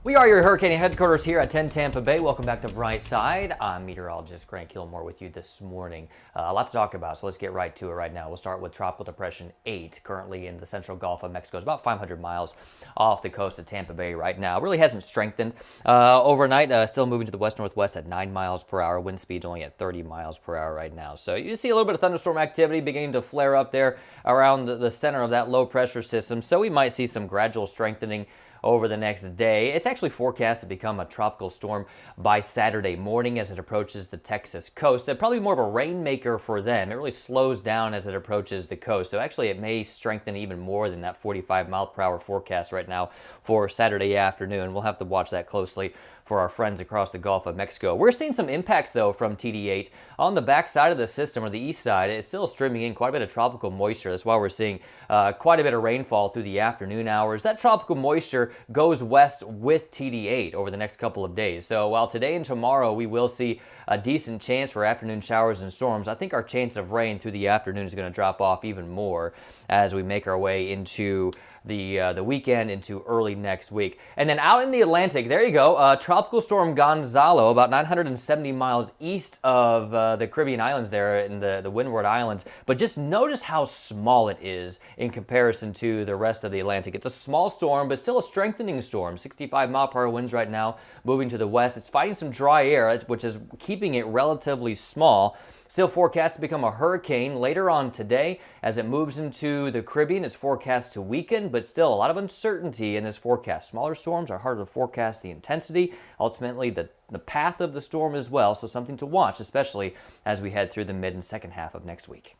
We are your hurricane headquarters here at 10 Tampa Bay. Welcome back to Bright Side. I'm meteorologist Grant Gilmore with you this morning. A lot to talk about, so let's get right to it right now. We'll start with Tropical Depression 8, currently in the central Gulf of Mexico. It's about 500 miles off the coast of Tampa Bay right now. It really hasn't strengthened overnight. Still moving to the west-northwest at 9 miles per hour. Wind speed's only at 30 miles per hour right now. So you see a little bit of thunderstorm activity beginning to flare up there around the center of that low-pressure system. So we might see some gradual strengthening over the next day. It's actually forecast to become a tropical storm by Saturday morning as it approaches the Texas coast. It'll probably be more of a rainmaker for them. It really slows down as it approaches the coast. So actually it may strengthen even more than that 45 mile per hour forecast right now for Saturday afternoon. We'll have to watch that closely for our friends across the Gulf of Mexico. We're seeing some impacts though from TD8 on the back side of the system, or the east side. It's still streaming in quite a bit of tropical moisture. That's why we're seeing quite a bit of rainfall through the afternoon hours. That tropical moisture goes west with TD8 over the next couple of days. So while today and tomorrow we will see a decent chance for afternoon showers and storms, I think our chance of rain through the afternoon is going to drop off even more as we make our way into the weekend, into early next week. And then out in the Atlantic, there you go, Tropical Storm Gonzalo, about 970 miles east of the Caribbean islands there in the Winward Islands. But just notice how small it is in comparison to the rest of the Atlantic. It's a small storm, but still a strengthening storm. 65 mile per hour winds right now, moving to the west. It's fighting some dry air, which is keeping it relatively small. Still forecast to become a hurricane later on today as it moves into the Caribbean. It's forecast to weaken, but still a lot of uncertainty in this forecast. Smaller storms are harder to forecast the intensity, ultimately the path of the storm as well, so something to watch, especially as we head through the mid and second half of next week.